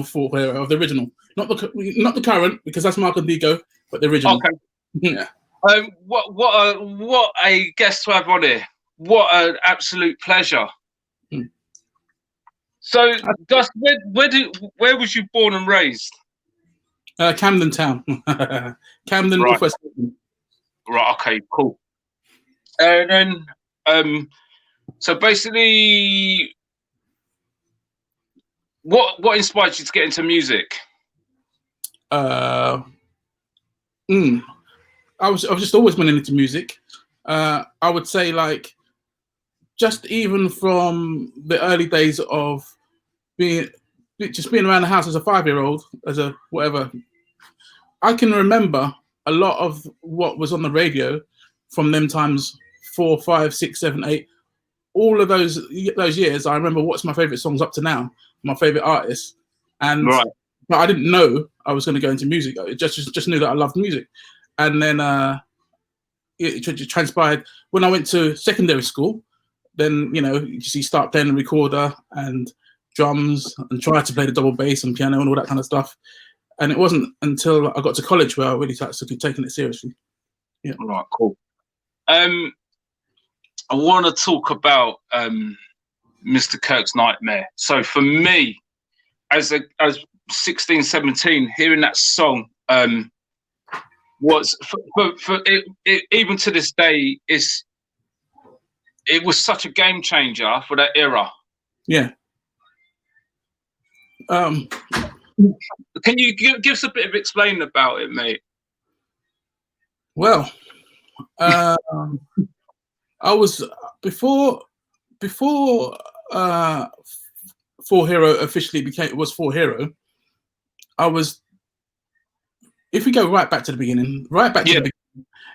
full hero of the original, not the current, because that's Mark and Digo, but the original. Okay. Yeah. What a guest to have on here. What an absolute pleasure. So, Gus, where was you born and raised? Camden Town. Camden, right. Northwest. Right, okay, cool. And then, so basically, what inspired you to get into music? I was just always been into music. I would say, like, just even from the early days of being around the house as a 5-year-old, as a whatever, I can remember a lot of what was on the radio from them times, 4, 5, 6, 7, 8. All of those years, I remember what's my favorite songs up to now, my favorite artists, and but I didn't know I was going to go into music. I just knew that I loved music, and then it transpired when I went to secondary school. Then you start playing the recorder and drums and try to play the double bass and piano and all that kind of stuff. And it wasn't until I got to college where I really started taking it seriously. Yeah. All right, cool. I want to talk about MR.KIRK'S Nightmare. So for me, as 16, 17, hearing that song was for it, even to this day, it was such a game changer for that era. Yeah. Can you give us a bit of explaining about it, mate? Well, I was before 4Hero officially was 4Hero. I was, if we go right back to the beginning, the beginning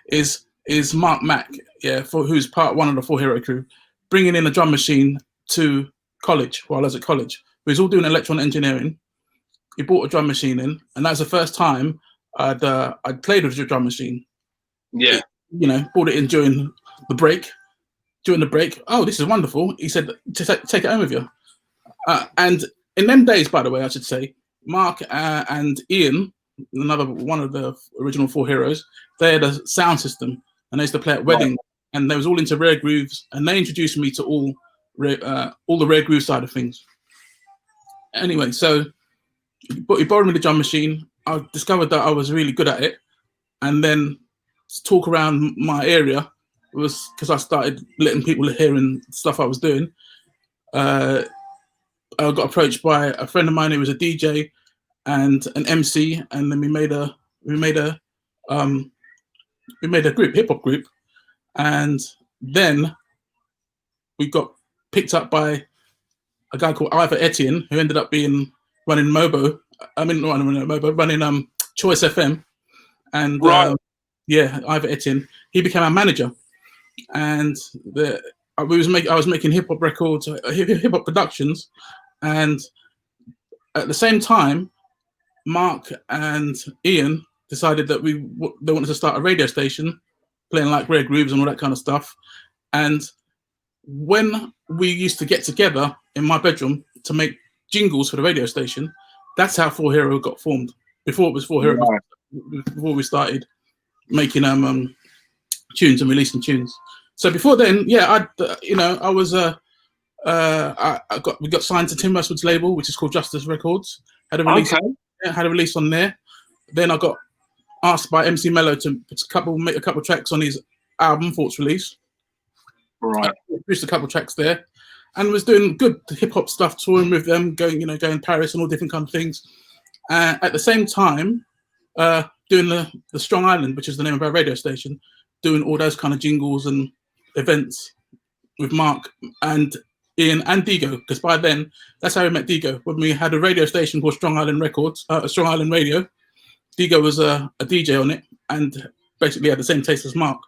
is Mark Mack, who's part one of the 4Hero crew, bringing in a drum machine to college while I was at college. We was all doing electronic engineering. He brought a drum machine in, and that was the first time I'd played with the drum machine. Yeah. Brought it in during the break. During the break, oh, this is wonderful. He said, take it home with you. And in them days, by the way, I should say, Mark and Ian, another one of the original 4Heroes, they had a sound system, and they used to play at weddings, and they was all into rare grooves, and they introduced me to all the rare groove side of things. Anyway, so he borrowed me the drum machine. I discovered that I was really good at it, and then to talk around my area was because I started letting people hear and stuff I was doing. I got approached by a friend of mine who was a DJ and an MC, and then we made a group, hip hop group, and then we got picked up by a guy called Ivor Etienne, who ended up running Mobo. I mean, not running Mobo, running Choice FM, and Ivor Etienne. He became our manager, and I was making hip hop records, hip hop productions, and at the same time, Mark and Ian decided that they wanted to start a radio station, playing like rare grooves and all that kind of stuff. And when we used to get together in my bedroom to make jingles for the radio station, that's how 4Hero got formed. Before it was 4Hero, before we started making tunes and releasing tunes. So before then, we got signed to Tim Westwood's label, which is called Justice Records. Had a release on there. Then I got asked by MC Mello to make a couple tracks on his album Thoughts Release. Right. I produced a couple tracks there, and was doing good hip hop stuff, touring with them, going Paris and all different kind of things. At the same time, doing the Strong Island, which is the name of our radio station, doing all those kind of jingles and events with Mark and Ian and Digo, because by then that's how we met Digo. When we had a radio station called Strong Island Records, Strong Island Radio, Digo was a DJ on it and basically had the same taste as Mark,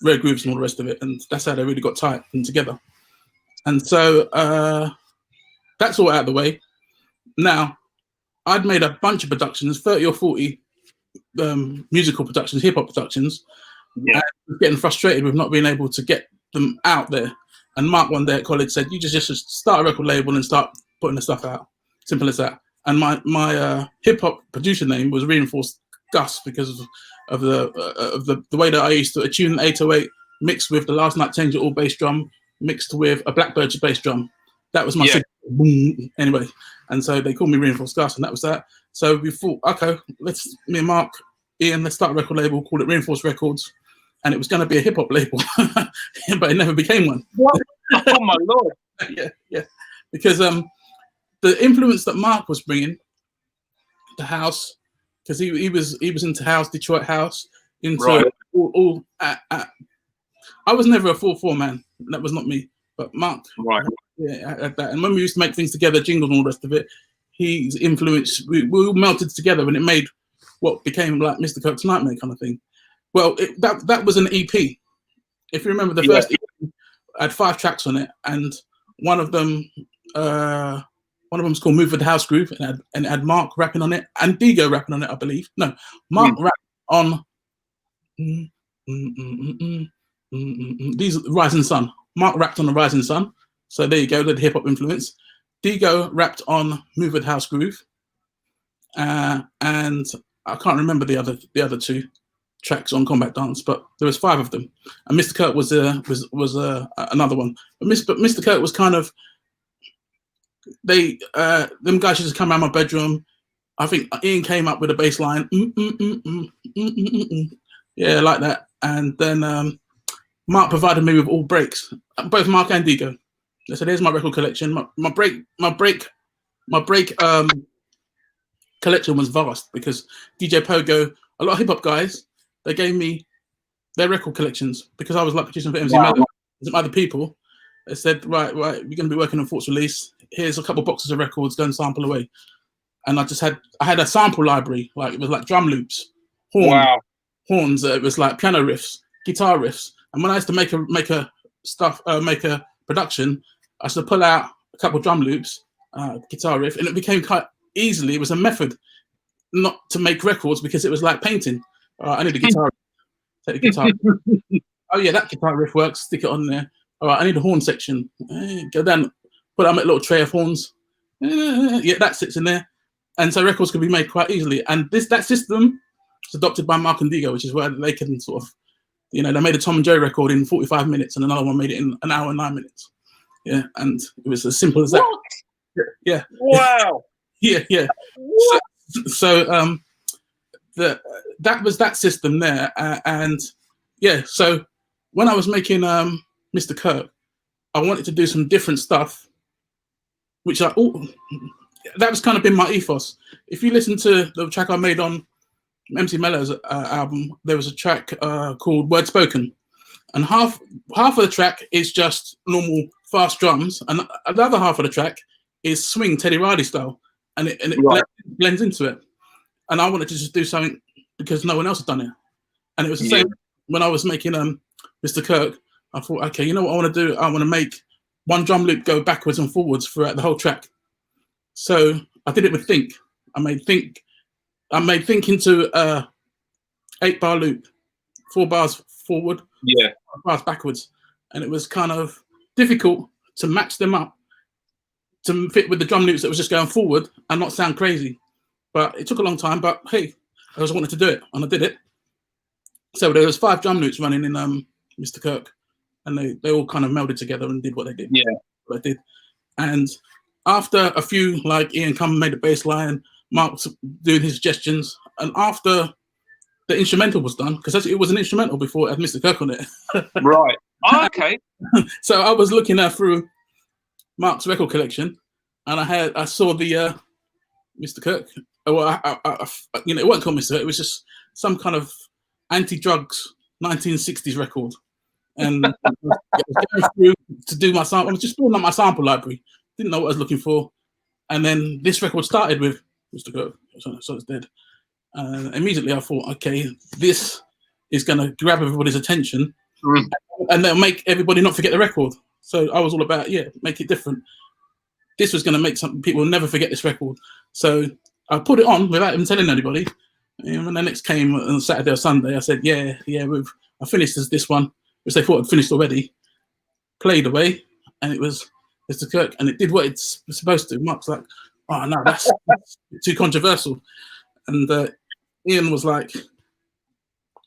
rare grooves and all the rest of it, and that's how they really got tight and together. And so that's all out of the way. Now, I'd made a bunch of productions, 30 or 40 musical productions, hip hop productions, and getting frustrated with not being able to get them out there. And Mark one day at college said, "You just start a record label and start putting the stuff out." Simple as that. And my hip hop producer name was Reinforced Gus because of the way that I used to tune 808 mixed with the Last Night Change It All bass drum mixed with a Blackbird's bass drum. That was my boom. Anyway, and so they called me Reinforced Gus, and that was that. So we thought, okay, me and Mark, Ian, let's start a record label, call it Reinforced Records, and it was going to be a hip hop label, but it never became one. What? Oh my lord! yeah, because the influence that Mark was bringing, the house, because he was into house, Detroit house, into all. I was never a 4/4 man. That was not me. But Mark, at that. And when we used to make things together, jingles and all the rest of it, his influence, we all melted together, and it made what became like Mr. Kirk's Nightmare kind of thing. Well, that was an EP. If you remember, the first EP had 5 tracks on it, and one of them was called Move with the House Groove, and it had Mark rapping on it, and Digo rapping on it, I believe. No, Mark rapped on these Rising Sun. Mark rapped on the Rising Sun, so there you go, the hip hop influence. Digo rapped on Move with House Groove, and I can't remember the other 2 tracks on Combat Dance, but there was 5 of them. And Mr. Kirk was another one. But Mr. Kirk was kind of them guys used to come around my bedroom. I think Ian came up with a bass line, yeah, like that, and then Mark provided me with all breaks, both Mark and Digo. I said, "Here's my record collection. My break collection was vast because DJ Pogo, a lot of hip hop guys, they gave me their record collections because I was like producing for MC Mello and some other people. They said, right, we're going to be working on Fort's release. Here's a couple boxes of records. Go and sample away." And I had a sample library, like it was like drum loops, horns. It was like piano riffs, guitar riffs. And when I used to make a production, I used to pull out a couple of drum loops, guitar riff, and it became quite easily. It was a method not to make records because it was like painting. I need a guitar. Take the guitar. Oh yeah, that guitar riff works. Stick it on there. All right, I need a horn section. Go down, put out a little tray of horns. Yeah, that sits in there, and so records could be made quite easily. And that system was adopted by Mark and Digo, which is where they can sort of, they made a Tom and Jerry record in 45 minutes, and another one made it in an hour and 9 minutes. Yeah, and it was as simple as that. What? Yeah. Wow. Yeah. So that was that system there, and yeah. So when I was making Mr. Kirk, I wanted to do some different stuff, which that was kind of been my ethos. If you listen to the track I made on MC Mello's album, there was a track called Word Spoken, and half of the track is just normal fast drums, and the other half of the track is swing Teddy Riley style, and it blends into it. And I wanted to just do something because no one else had done it, and it was the same when I was making Mr. Kirk. I thought, okay, you know what I want to do? I want to make one drum loop go backwards and forwards throughout the whole track. So I did it with Think. I made Think into a 8-bar loop, 4 bars forward, 5 bars backwards, and it was kind of difficult to match them up to fit with the drum loops that was just going forward and not sound crazy. But it took a long time. But hey, I just wanted to do it, and I did it. So there was 5 drum loops running in Mr. Kirk, and they all kind of melded together and did what they did. Yeah, what I did. And after a few, like Ian come made the bass line, Mark doing his suggestions, and after the instrumental was done, because it was an instrumental before it had Mr. Kirk on it. Right. Oh, okay. So I was looking through Mark's record collection, and I saw the Mr. Kirk. Well, it wasn't called Mr. Kirk. It was just some kind of anti-drugs 1960s record, and I was going through to do my sample. I was just pulling up my sample library. Didn't know what I was looking for, and then this record started with Mr. Kirk. So it's dead. Immediately I thought, okay, this is going to grab everybody's attention, and they'll make everybody not forget the record. So I was all about, make it different. This was going to make some people never forget this record. So I put it on without even telling anybody. And when the next came on Saturday or Sunday, I said, I finished this one, which they thought I'd finished already. Played away, and it was Mr. Kirk, and it did what it's supposed to. Mark's like, oh no, that's too controversial. And Ian was like,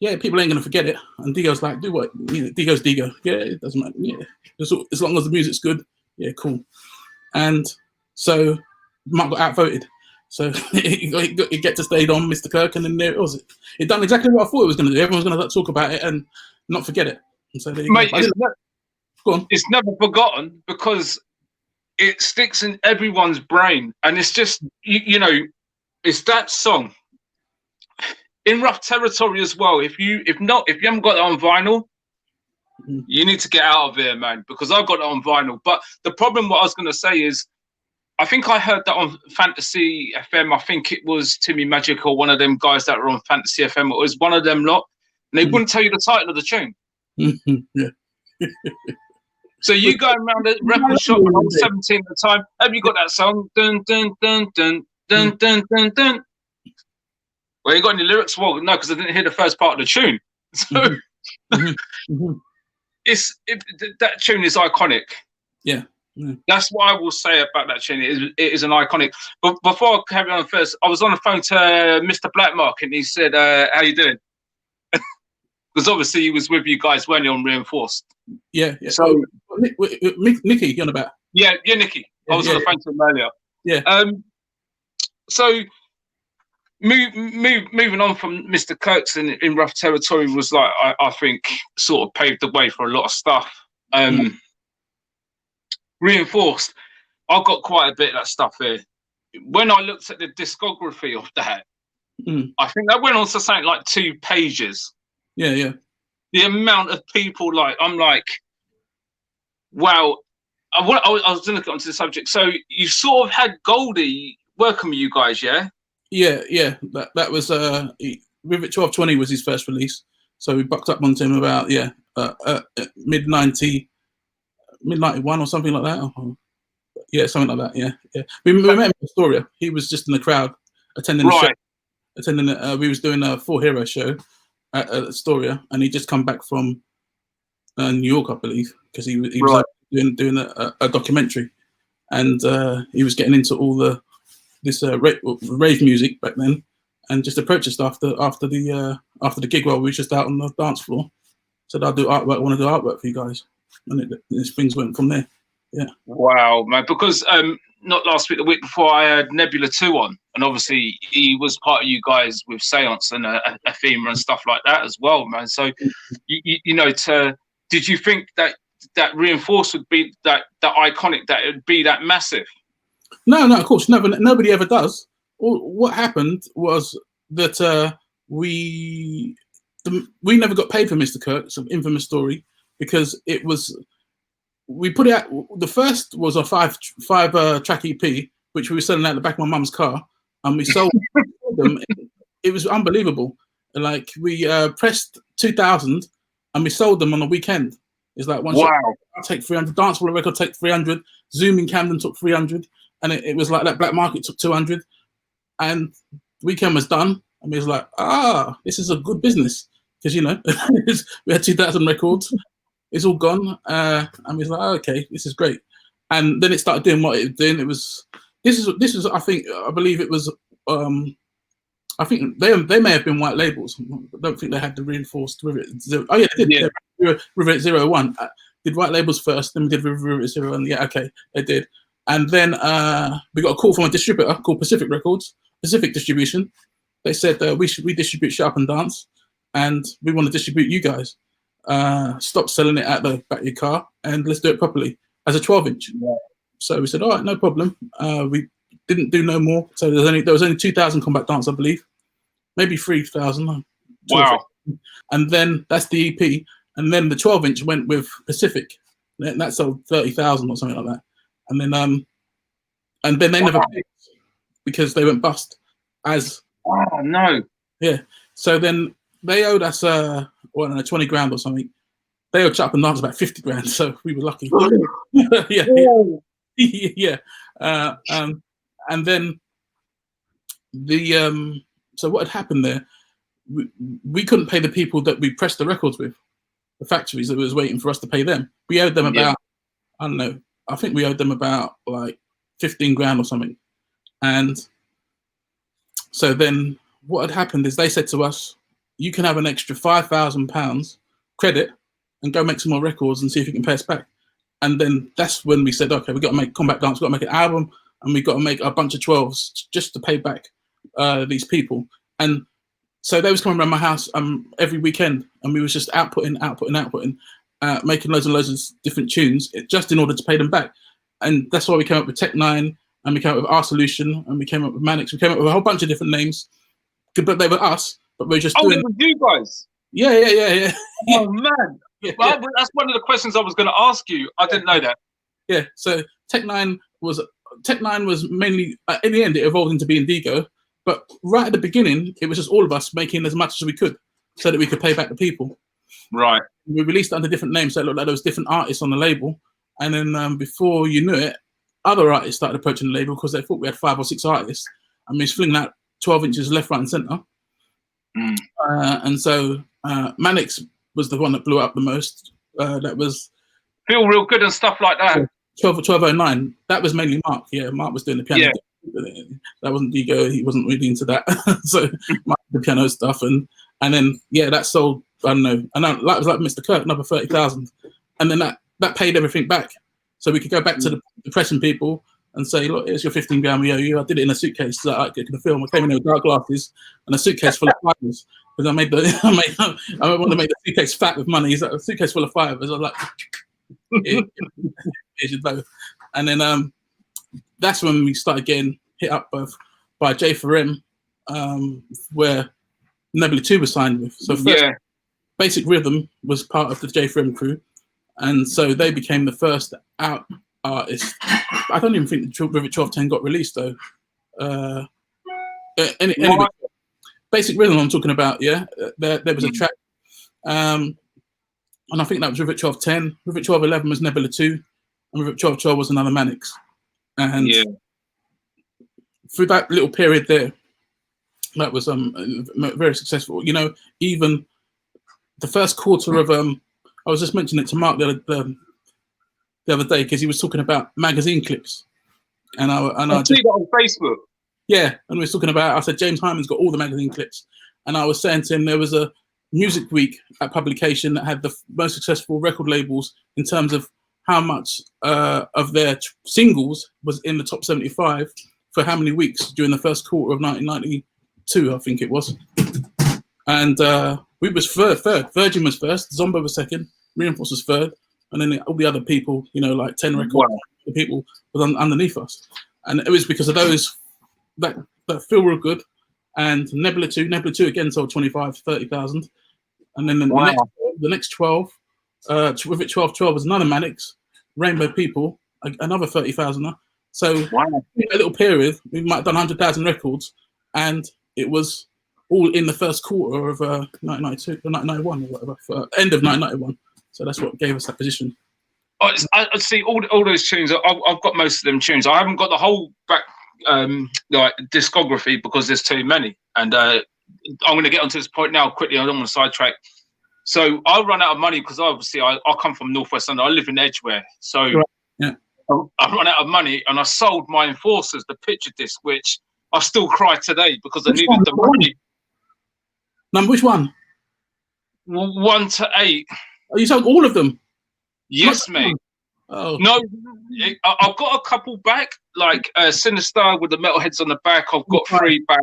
yeah, people ain't gonna forget it. And Digo's like, do what? Digo's Digo. Yeah, it doesn't matter. Yeah, as long as the music's good, yeah, cool. And so Mark got outvoted. So he get to stay on Mr. Kirk, and then there it was. It done exactly what I thought it was going to do. Everyone's going to talk about it and not forget it. And so there you Mate, go. Go on. It's never forgotten because it sticks in everyone's brain, and it's just you know, it's that song in Rough Territory as well. If you haven't got it on vinyl, you need to get out of here, man, because I've got it on vinyl. But the problem, what I was going to say is, I think I heard that on Fantasy FM. I think it was Timmy Magic or one of them guys that were on Fantasy FM. It was one of them lot, and they wouldn't tell you the title of the tune. Yeah. So you go around the record shop when I was 17 at the time. Have you got that song? Dun dun dun dun dun dun dun dun. Well, you got any lyrics? Well, no, because I didn't hear the first part of the tune. So that tune is iconic. Yeah. That's what I will say about that tune. It is an iconic. But before I carry on first, I was on the phone to Mr. Blackmark, and he said, "How you doing?" Because obviously he was with you guys, weren't you, on Reinforced? Yeah. So Nicky, you're on about? Yeah, Nicky. I was on the phone to him earlier. Yeah. So moving on from Mr. Kirk's in Rough Territory was like, I think, sort of paved the way for a lot of stuff. Reinforced, I've got quite a bit of that stuff here. When I looked at the discography of that, I think that went on to something like 2 pages. Yeah. The amount of people, I'm like, wow. I was going to get onto the subject. So you sort of had Goldie working with you guys, yeah? Yeah. That was Rivet 1220 was his first release. So we bucked up onto him about mid 91 or something like that. Yeah, something like that. Yeah. We met him in Astoria. He was just in the crowd attending the show. We was doing a Full Hero show at Astoria, and he just come back from New York, I believe, because he was doing a documentary, and he was getting into all this rave music back then, and just approached us after the gig while we were just out on the dance floor. Said, "I'll do artwork. I want to do artwork for you guys," and things went from there. Yeah. Wow, man! Because not last week, the week before, I had Nebula 2 on, and obviously he was part of you guys with Seance and Ephemera and stuff like that as well, man. So did you think that Reinforced would be that iconic, that it would be that massive? No, of course, nobody ever does. What happened was that we never got paid for Mr. Kirk. It's an infamous story, because we put it out. The first was a 5-track EP, which we were selling out the back of my mum's car, and we sold them. It was unbelievable. Like, we pressed 2,000, and we sold them on a weekend. It's like one shot. I'll take 300. Dancehall record take 300. Zoom in Camden took 300, and it was like that. Black Market took 200, and the weekend was done. And we was like, this is a good business, because we had 2,000 records. It's all gone, and we was like, okay, this is great. And then it started doing what it was doing. This is I believe it was. I think they may have been white labels. I don't think they had the Reinforced Rivet. Oh yeah, they did. Yeah. Rivet 01 did white labels first, then we did Rivet 0, and okay, they did. And then we got a call from a distributor called Pacific Records, Pacific Distribution. They said we distribute Sharp and Dance, and we want to distribute you guys. Stop selling it at the back of your car, and let's do it properly as a 12-inch. Yeah. So we said, all right, no problem. We didn't do no more. So there was only 2,000 Combat Dance, I believe, maybe 3,000. Wow! And then that's the EP, and then the 12-inch went with Pacific, and that sold 30,000 or something like that. And then they never paid because they went bust. Oh no! Yeah. So then they owed us 20 grand or something. They owed Sharp and Dance about 50 grand, so we were lucky. Yeah. And then so what had happened there? We couldn't pay the people that we pressed the records with, the factories that was waiting for us to pay them. We owed them about I don't know. I think we owed them about like 15 grand or something. And so then what had happened is they said to us, you can have an extra £5,000 credit and go make some more records and see if you can pay us back. And then that's when we said, okay, we've got to make Combat Dance, we've got to make an album, and we've got to make a bunch of 12s just to pay back these people. And so they was coming around my house every weekend, and we was just outputting, making loads and loads of different tunes just in order to pay them back. And that's why we came up with Tech 9, and we came up with Our Solution, and we came up with Manix. We came up with a whole bunch of different names, but they were us. But we were just doing. It was you guys. Yeah. Oh man, well, that's one of the questions I was going to ask you. I didn't know that. Yeah. So Tech 9 was mainly in the end it evolved into being Digo, but right at the beginning it was just all of us making as much as we could so that we could pay back the people. Right. We released it under different names, so it looked like there was different artists on the label, and then before you knew it, other artists started approaching the label because they thought we had 5 or 6 artists, and we was flinging out 12 inches left, right, and centre. And so Manix was the one that blew up the most. That was Feel Real Good and stuff like that. 1209. That was mainly Mark. Yeah, Mark was doing the piano. Yeah. That wasn't Digo. He wasn't really into that. So Mark did the piano stuff, and then that sold. I don't know. And that was like Mr. Kirk, another 30,000, and then that paid everything back, so we could go back to the depressing people and say, look, here's your 15 grand we owe you. I did it in a suitcase so I could film. I came in there with dark glasses and a suitcase full of fivers. Because I want to make the suitcase fat with money. He's like, a suitcase full of fivers. I was like, here's your dough. And then that's when we started getting hit up by J4M, where Nebula 2 was signed with. So first, Basic Rhythm was part of the J4M crew. And so they became the first out artist. I don't even think the Rivet 1210 got released though. Anyway, Basic Rhythm I'm talking about, there was a track, and I think that was Rivet 1210. Rivet 1211 was Nebula 2, and Rivet 1212 was another Manix. And through that little period there, that was very successful. You know, even the first quarter of I was just mentioning it to Mark the other day because he was talking about magazine clips, and I see that on Facebook. Yeah, and we were talking about. I said James Hyman's got all the magazine clips, and I was saying to him there was a music week at publication that had the most successful record labels in terms of how much of their singles was in the top 75 for how many weeks during the first quarter of 1992, I think it was. And we was third. Virgin was first, Zombo was second, Reinforce was third, and then all the other people, you know, like 10 records, the people was underneath us. And it was because of those that Feel Real Good and Nebula 2. Nebula 2 again sold 25, 30,000. And then the next 12, with it 1212 was another Manix, Rainbow People, another 30,000. So in a little period, we might have done 100,000 records, and it was all in the first quarter of 1992, 1991 or whatever, end of 1991. So that's what gave us that position. I see all those tunes. I've got most of them tunes. I haven't got the whole back like discography because there's too many. And I'm going to get onto this point now quickly. I don't want to sidetrack. So I run out of money because obviously I come from Northwest London. I live in Edgware. So I run out of money, and I sold my Enforcers, the picture disc, which I still cry today because I needed the money. Number which one? 1 to 8. Oh, you sold all of them? Yes, mate. Oh no, I've got a couple back, like Sinister with the metal heads on the back. I've got 3 back,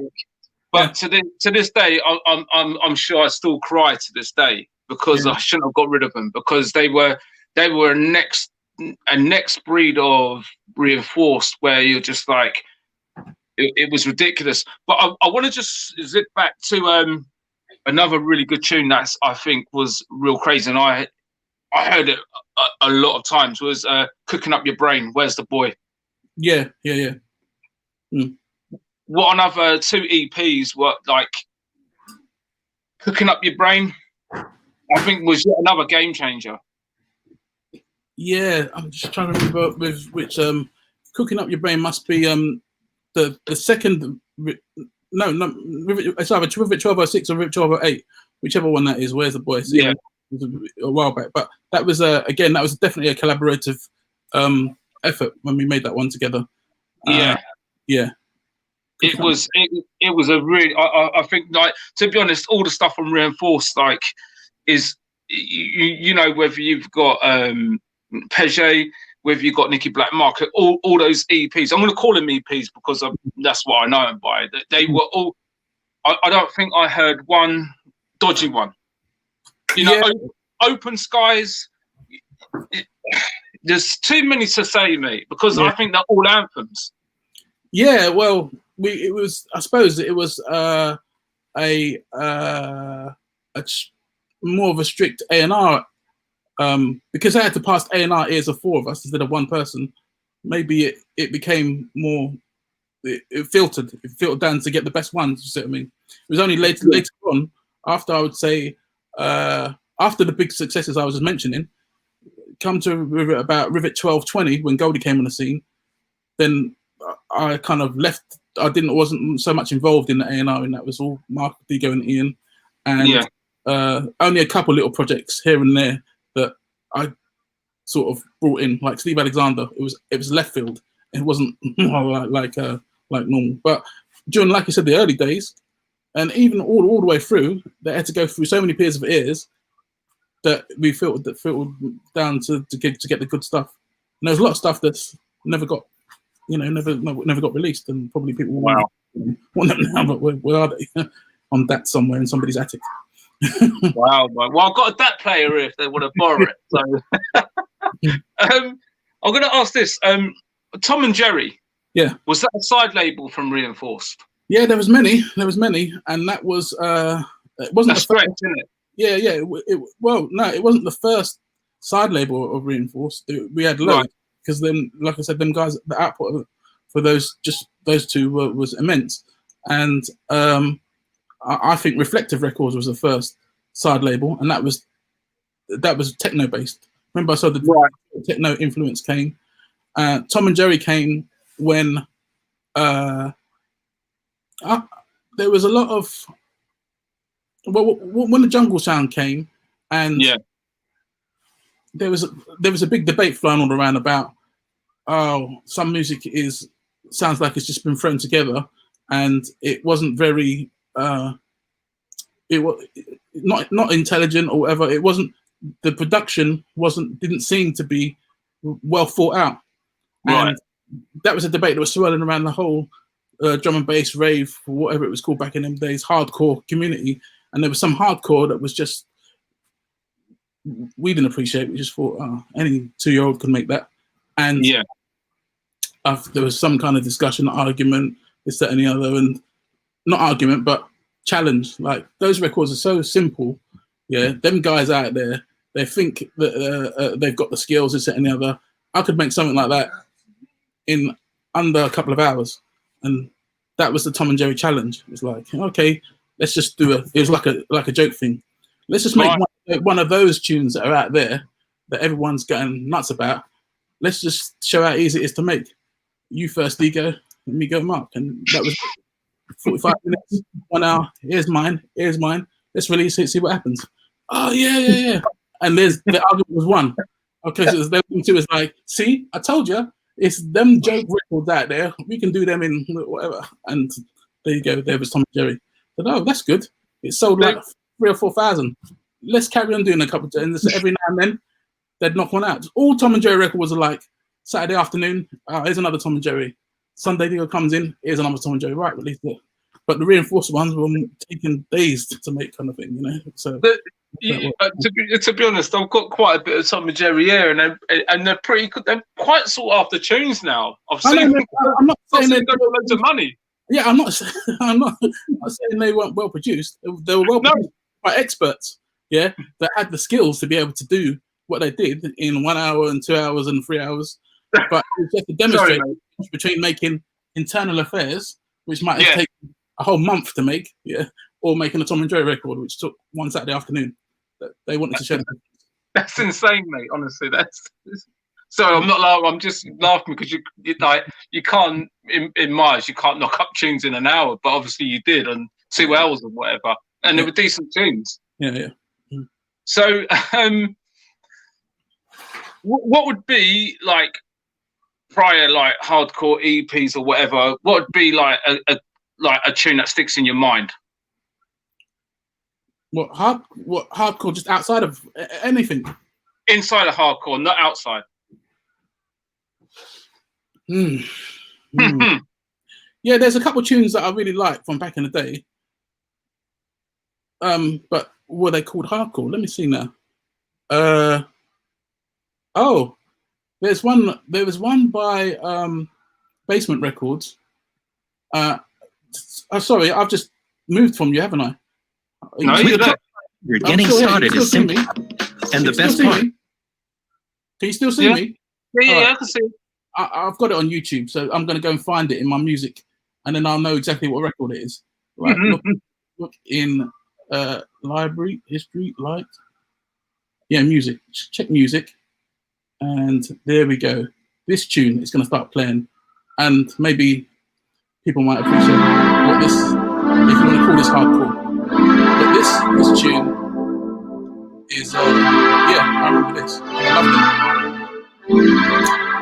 but to this day, I'm sure I still cry to this day because I shouldn't have got rid of them because they were a next breed of Reinforced where you're just like it was ridiculous. But I want to just zip back to another really good tune that I think was real crazy, and I heard it a lot of times, was Cooking Up Your Brain, Where's the Boy? Yeah. What another 2 EPs were like Cooking Up Your Brain, I think was yet another game changer. Yeah, I'm just trying to remember with which Cooking Up Your Brain must be the second. No, it's either Rivet 1206 or Rivet 1208, whichever one that is. Where's the Boy? So, yeah, it was a while back, but that was again, that was definitely a collaborative effort when we made that one together. Yeah. It was a really, I think, like, to be honest, all the stuff on Reinforced, like, is, you know, whether you've got Peugeot, whether you've got Nicky Black Market, all those EPs. I'm going to call them EPs because that's what I know them by. They were all, I don't think I heard one dodgy one. You know, Open Skies, there's too many to say, mate, because I think they're all anthems. Yeah, well, I suppose it was more of a strict A&R, because I had to pass A&R ears of 4 of us instead of one person. Maybe it became more, it filtered down to get the best ones. You see what I mean? It was only later on, after, I would say, after the big successes I was just mentioning, come to about Rivet 1220 when Goldie came on the scene, then I kind of left. I wasn't so much involved in the A&R, and that was all Mark, Digo, and Ian, and only a couple little projects here and there that I sort of brought in, like Steve Alexander. It was left field. It wasn't like normal. But during, like you said, the early days, and even all the way through, they had to go through so many pairs of ears that we filtered down to get the good stuff. And there's a lot of stuff that's never got, never got released, and probably people want them now, but where are they? On that somewhere in somebody's attic. Wow. Well, I've got a DAT player here if they want to borrow it. So, I'm going to ask this. Tom and Jerry. Yeah. Was that a side label from Reinforced? Yeah, there was many, and that was it wasn't the first, isn't it? Yeah. Well, no, it wasn't the first side label of Reinforced. We had loads, because then, like I said, them guys, the output for those two was immense, and I think Reflective Records was the first side label, and that was techno based. Remember, I saw the techno influence came. Tom and Jerry came when there was a lot of when the jungle sound came, and there was a big debate flying all around about some music sounds like it's just been thrown together, and it wasn't very it was not intelligent or whatever. It wasn't, the production didn't seem to be well thought out. And that was a debate that was swirling around the whole drum and bass rave, or whatever it was called back in them days, hardcore community. And there was some hardcore that was just, we didn't appreciate. We just thought, any 2-year-old could make that. And there was some kind of discussion, argument, this, that, and the other, and not argument, but challenge. Like, those records are so simple. Yeah, them guys out there, they think that they've got the skills, this, that, and the other. I could make something like that in under a couple of hours, and that was the Tom and Jerry challenge. It's like, okay, let's just do it was like a joke thing. Let's just make one of those tunes that are out there that everyone's going nuts about. Let's just show how easy it is to make. You first, Digo, and me go, Mark, and that was 45 minutes, 1 hour. Here's mine. Let's release it, see what happens. Oh yeah. And the argument was won. Okay, so them two is like, see, I told you, it's them joke records out there. We can do them in whatever. And there you go. There was Tom and Jerry. But oh, that's good. It sold like 3,000 or 4,000. Let's carry on doing a couple of times. Every now and then, they'd knock one out. All Tom and Jerry records are like Saturday afternoon. Here's another Tom and Jerry. Sunday Digo comes in. Here's another Tom and Jerry. Right, release it. But the Reinforced ones were taking days to make, kind of thing, you know. So. To be honest, I've got quite a bit of Tom and Jerry here, and they're pretty good. They're quite sought after tunes now. I'm not saying they got loads of money. Yeah, I'm not saying they weren't well produced. They were well produced by experts, that had the skills to be able to do what they did in 1 hour and 2 hours and 3 hours. But it was just a demonstration between making Internal Affairs, which might have taken a whole month to make, or making a Tom and Jerry record, which took one Saturday afternoon. They wanted to show them. That's insane, mate. Honestly, sorry, I'm not laughing. I'm just laughing because you can't, in Mars, you can't knock up tunes in an hour, but obviously you did on 2 hours or whatever, and they were decent tunes. Yeah. So, what would be like prior, like hardcore EPs or whatever? What would be like a like a tune that sticks in your mind? What hardcore? Just outside of anything. Inside of hardcore, not outside. Yeah, there's a couple of tunes that I really like from back in the day. But were they called hardcore? Let me see now. Oh, there was one by Basement Records. Sorry, I've just moved from you, haven't I? No, you're there. You're getting started is simple. And the best part. Can you still see me? Yeah, I can see it. I've got it on YouTube, so I'm going to go and find it in my music, and then I'll know exactly what record it is. Right, look in library, history, light. Yeah, music. Check music. And there we go. This tune is going to start playing, and maybe people might appreciate what this, if you want to call this hardcore. But this tune is, yeah, I remember this. I love it.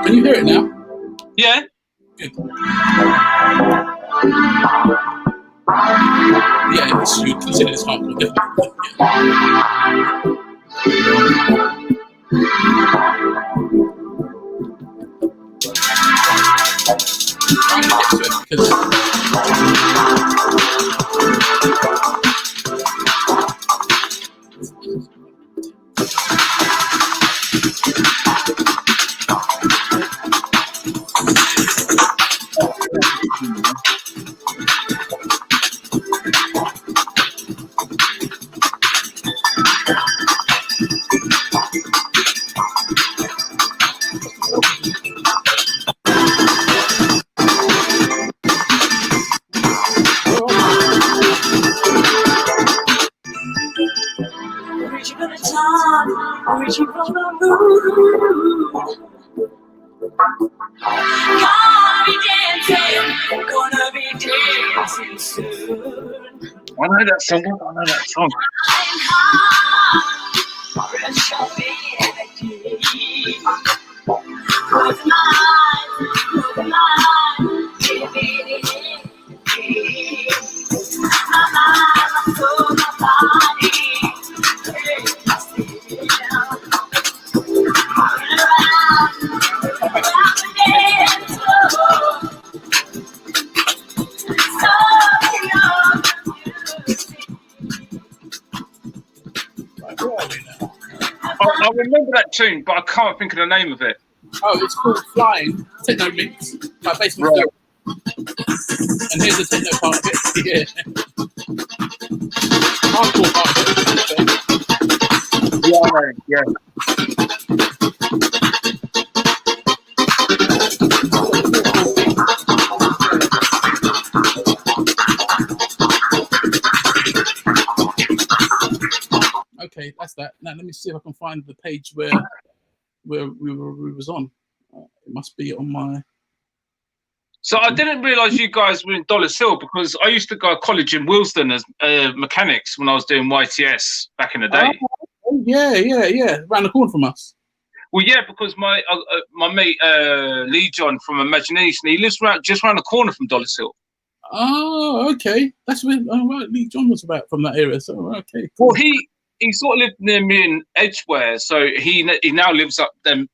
Can you hear it now? Yeah. Good. Yeah, this, you consider this hardcore, definitely. I'm gonna get to it because I know that song. I know that song. I remember that tune, but I can't think of the name of it. oh, it's called Flying Techno Mix by Basement Right. And here's the techno part of it. Yeah. Hardcore part of it. Yeah, I know. Yeah. Okay, that's that. Now let me see if I can find the page where we was on. It must be on my. So I didn't realise you guys were in Dollar Hill because I used to go to college in Willesden as mechanics when I was doing YTS back in the day. Oh, yeah. Around the corner from us. Well, yeah, because my mate Lee John from Imagination, he lives just around the corner from Dollar Hill. Oh, okay. That's where right, Lee John was about from that area. So okay. Cool. Well, he sort of lived near me in Edgware, so he now lives up there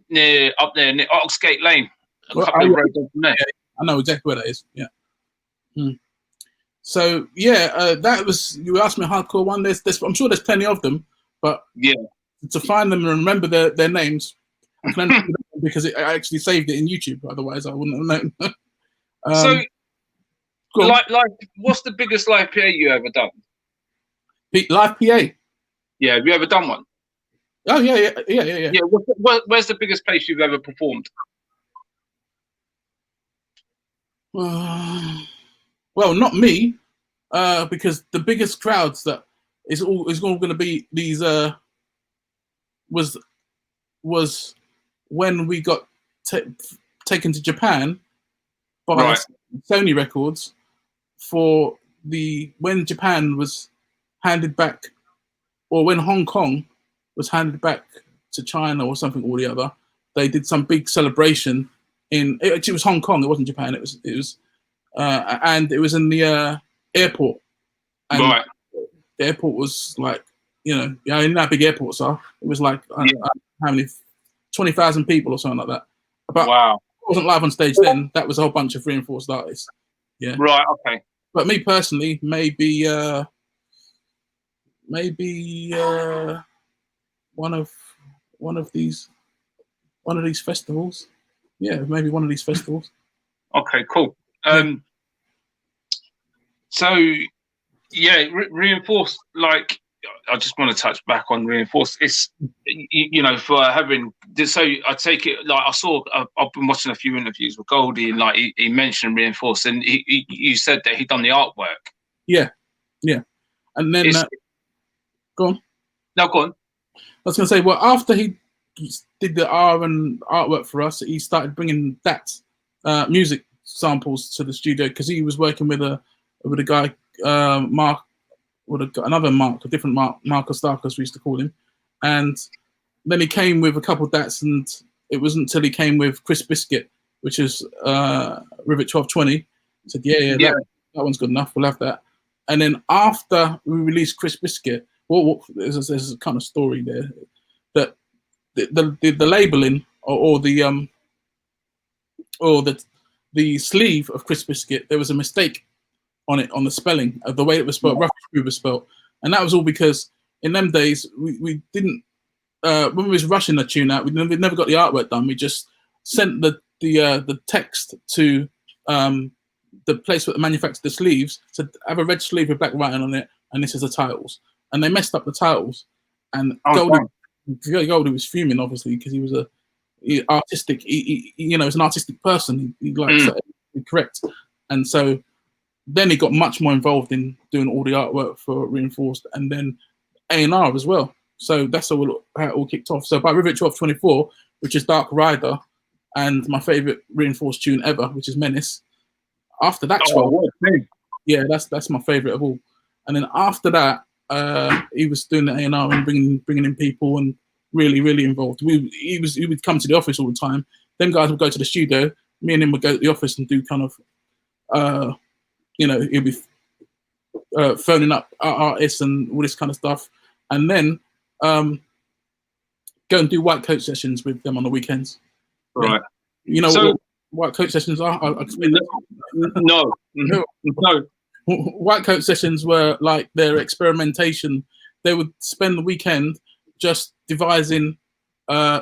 near Oxgate Lane. Well, roads from there. Yeah, I know exactly where that is. Yeah. So yeah, that was, you asked me a hardcore one. There's I'm sure there's plenty of them, but yeah, to find them and remember their names, I can only do that because I actually saved it in YouTube. Otherwise, I wouldn't have known. So, like, what's the biggest live PA you ever done? Live PA. Yeah, have you ever done one? Oh yeah. Yeah, where's the biggest place you've ever performed? Well, not me, because the biggest crowds that is all going to be these was when we got taken to Japan by Sony Records for when Japan was handed back, or when Hong Kong was handed back to China or something or the other. They did some big celebration it was Hong Kong. It wasn't Japan. It was and it was in the airport. And Right. the airport was like, you know how big airports are. It was like how many, 20,000 people or something like that. But wow. I wasn't live on stage then. That was a whole bunch of reinforced artists. Yeah. Right. Okay. But me personally, maybe one of these festivals. Yeah, maybe one of these festivals. Okay. Cool. So yeah, reinforced. Like, I just want to touch back on reinforced. It's for having. So I take it like I've been watching a few interviews with Goldie, and like he mentioned reinforced, and you said that he'd done the artwork. Yeah, and then go on. No, go on. I was going to say, well, after he did the artwork for us, he started bringing that music samples to the studio because he was working with a guy, Mark, another Mark, a different Marcus Starkers we used to call him, and then he came with a couple of dats, and it wasn't until he came with Chris Biscuit, which is Rivet 1220. He said, yeah. That one's good enough. We'll have that. And then after we released Chris Biscuit, there's a kind of story there that the labeling or the sleeve of Chris Biscuit, there was a mistake on it, on the spelling of the way it was spelled, Rough Screw was spelled, and that was all because in them days we didn't when we was rushing the tune out, we never got the artwork done. We just sent the text to the place where they manufactured the sleeves, said have a red sleeve with black writing on it, and this is the titles. And they messed up the titles, and Goldie was fuming, obviously, because he was artistic. He was an artistic person. He likes to be correct, and so then he got much more involved in doing all the artwork for Reinforced, and then A&R as well. So that's how it all kicked off. So by Rivet 1224, which is Dark Rider, and my favorite Reinforced tune ever, which is Menace. After that, that's my favorite of all. And then after that, he was doing the A&R and bringing in people and really, really involved. He would come to the office all the time. Them guys would go to the studio. Me and him would go to the office and do kind of, he'd be phoning up artists and all this kind of stuff. And then go and do white coat sessions with them on the weekends. Right. You know what white coat sessions are? I'll explain No. White coat sessions were like their experimentation. They would spend the weekend just devising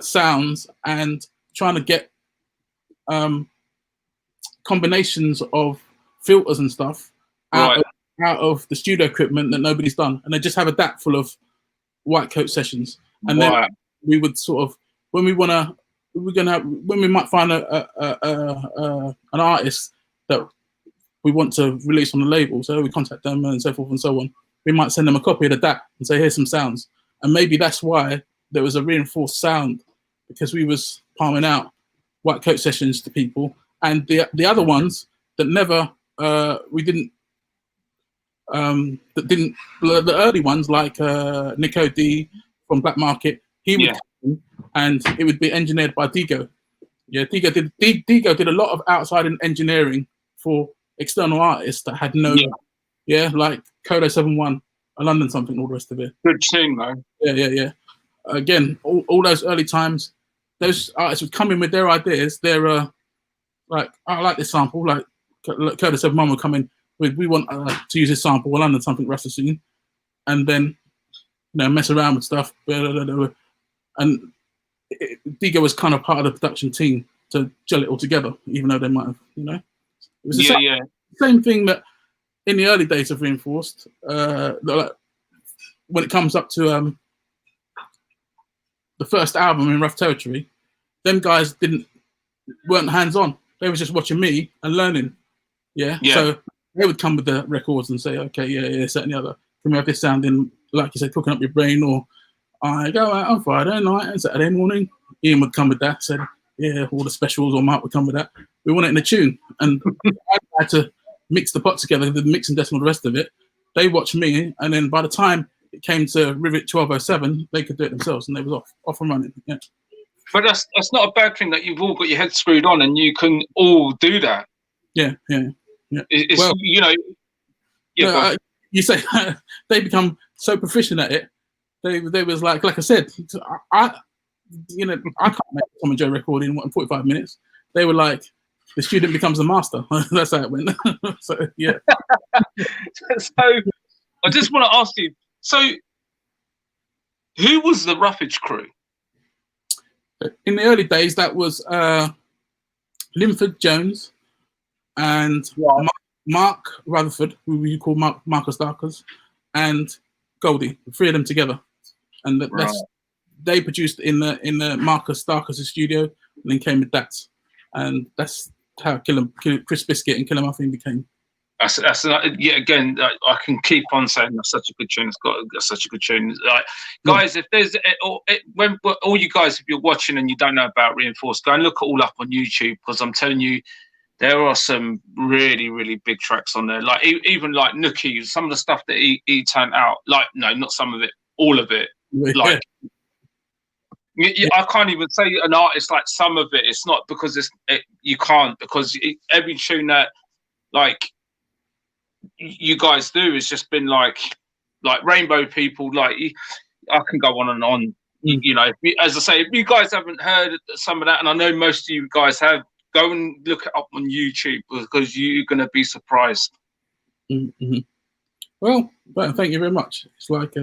sounds and trying to get combinations of filters and stuff out of the studio equipment that nobody's done, and they just have a DAT full of white coat sessions. And then we would sort of, when we might find an artist that we want to release on the label, so we contact them and so forth and so on. We might send them a copy of the DAT and say, here's some sounds. And maybe that's why there was a Reinforced sound, because we was palming out white coat sessions to people. And the other ones that never, the early ones like Nico D from Black Market, he would come and it would be engineered by Digo. Yeah, Digo did a lot of outside engineering for external artists that had no, like Kodo 71, a London something, all the rest of it. Good tune, though. Yeah. Again, all those early times, those artists would come in with their ideas. They're like, I like this sample. Like Kodo 71 would come in with, we want to use this sample, London something, Rastasine, and then mess around with stuff. And Digo was kind of part of the production team to gel it all together, even though they might have, it was the same thing that in the early days of Reinforced, when it comes up to the first album in Rough Territory, them guys weren't hands-on. They was just watching me and learning. Yeah. So they would come with the records and say, okay, this, that, and the other. Can we have this sound in, like you said, cooking up your brain? Or I go out on Friday night and Saturday morning. Ian would come with that, said, all the specials, or Mark would come with that. We want it in a tune. And I had to mix the pot together, the mixing decimal, the rest of it. They watched me, and then by the time it came to Rivet 1207, they could do it themselves, and they was off and running. Yeah. But that's not a bad thing that you've all got your head screwed on and you can all do that. Yeah. Yeah. It's, Well, you know, yeah. no, you say they become so proficient at it. They was like I said, I can't make a Tom and Joe record in 45 minutes. They were like, the student becomes the master. That's how it went. So yeah. So I just want to ask you. So who was the Roughage crew? In the early days, that was Linford Jones and Mark Rutherford, who we call Marcus Darkers, and Goldie. The three of them together, and they produced in the Marcus Darkers' studio, and then came with that, and that's how Chris Biscuit and Killer Muffin became. That's yeah. Again, I can keep on saying that's such a good tune. It's got such a good tune. Like, guys, if there's when all you guys, if you're watching and you don't know about Reinforced, go and look it all up on YouTube, because I'm telling you, there are some really, really big tracks on there. Like even like Nookie, some of the stuff that he turned out. Like no, not some of it, all of it. Like I can't even say an artist like some of it. It's not because you can't, because every tune that like you guys do has just been like Rainbow People. Like I can go on and on. You know, as I say, if you guys haven't heard some of that, and I know most of you guys have, go and look it up on YouTube, because you're going to be surprised. Well, thank you very much. It's like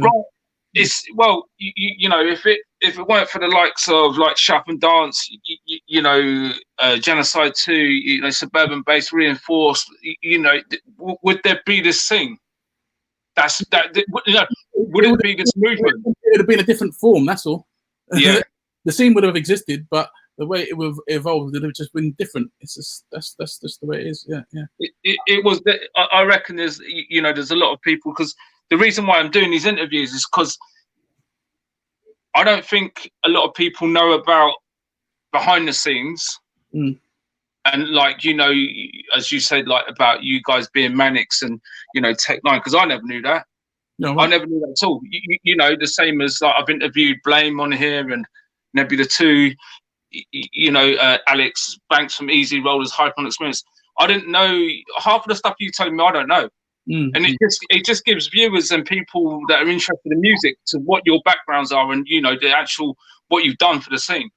it's you know, if it weren't for the likes of like Shop and Dance, you know, Genocide 2, you know, Suburban Bass, Reinforced, you know, would there be this scene? You know, would it be this movement? It would have been a different form. That's all. Yeah. The scene would have existed, but the way it would have evolved, it would have just been different. It's just that's just the way it is. Yeah. It was. I reckon there's a lot of people, because the reason why I'm doing these interviews is because I don't think a lot of people know about behind the scenes. And like, you know, as you said, like about you guys being Manics and, you know, Tech 9, because I never knew that. No, I never knew that at all. You know, the same as like I've interviewed Blame on here and Nebula 2, you know, Alex Banks from Easy Rollers, Hype on Experience. I didn't know half of the stuff you telling me. I don't know. And it just gives viewers and people that are interested in music to what your backgrounds are, and you know the actual what you've done for the scene.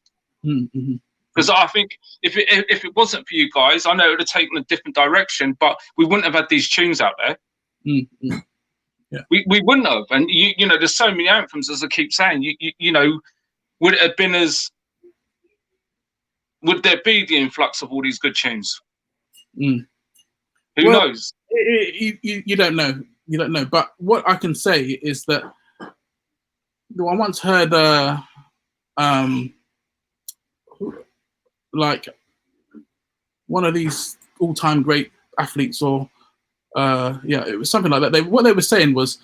Because I think if it wasn't for you guys, I know it would have taken a different direction, but we wouldn't have had these tunes out there. Yeah, we wouldn't have. And you know, there's so many anthems, as I keep saying. You know, would it have been as? Would there be the influx of all these good tunes? Who knows? You don't know. You don't know. But what I can say is that I once heard like one of these all-time great athletes, or it was something like that. What they were saying was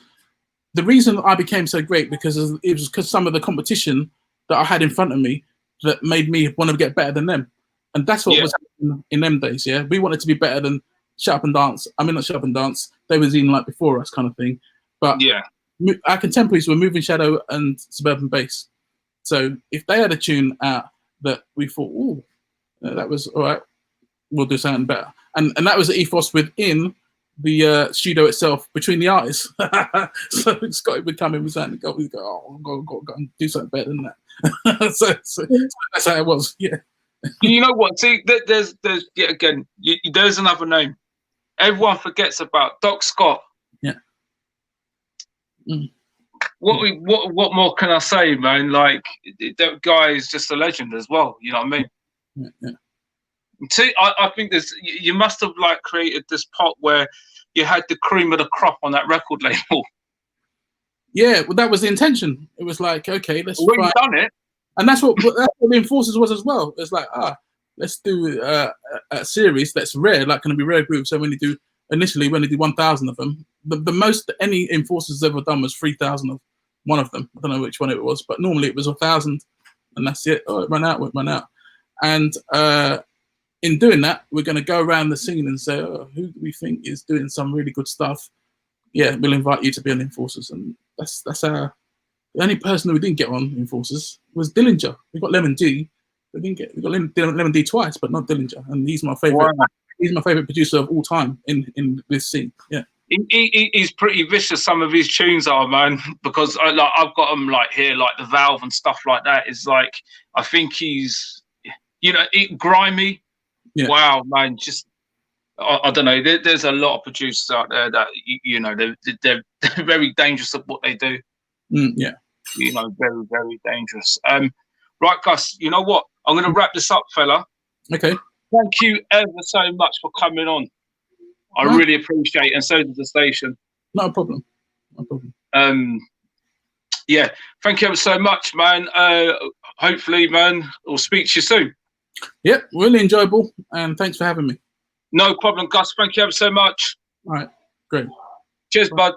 the reason I became so great it was because some of the competition that I had in front of me that made me want to get better than them, and that's what was happening in them days. Yeah, we wanted to be better than Shut Up and Dance. I mean, not Shut Up and Dance. They was even like before us, kind of thing. But our contemporaries were Moving Shadow and Suburban Bass. So if they had a tune out that we thought, ooh, that was all right, we'll do something better. And that was the ethos within the studio itself, between the artists. So Scotty would come in with something, we go, oh, go and do something better than that. so that's how it was. Yeah. You know what? See, there's again, there's another name. Everyone forgets about Doc Scott. Yeah. What more can I say, man? Like, that guy is just a legend as well. You know what I mean? Yeah. See, I think you must have like created this pot where you had the cream of the crop on that record label. Yeah, well, that was the intention. It was like, okay, let's we've done it. And that's what the Enforcers was as well. It's like, let's do a series that's rare, like going to be rare groups. So when they do 1,000 of them, the most any Enforcers ever done was 3,000 of one of them. I don't know which one it was, but normally it was 1,000, and that's it. Oh, it ran out. And in doing that, we're going to go around the scene and say, oh, who do we think is doing some really good stuff? Yeah, we'll invite you to be on Enforcers, and that's our. The only person who didn't get on Enforcers was Dillinger. We got Lemon D. We got Lemon D twice, but not Dillinger, and he's my favorite. Wow. He's my favorite producer of all time in this scene. Yeah. He's pretty vicious. Some of his tunes are, man, because I've got them like here, like the Valve and stuff like that. Is like, I think he's, grimy. Yeah. Wow, man, just I don't know. There's a lot of producers out there that they're very dangerous at what they do. Yeah. Very, very dangerous. Right, Gus. You know what? I'm going to wrap this up, fella. Okay. Thank you ever so much for coming on. I really appreciate it, and so does the station. No problem. No problem. Yeah, thank you ever so much, man. Hopefully, man, we'll speak to you soon. Yep, really enjoyable, and thanks for having me. No problem, Gus. Thank you ever so much. All right, great. Cheers, bud.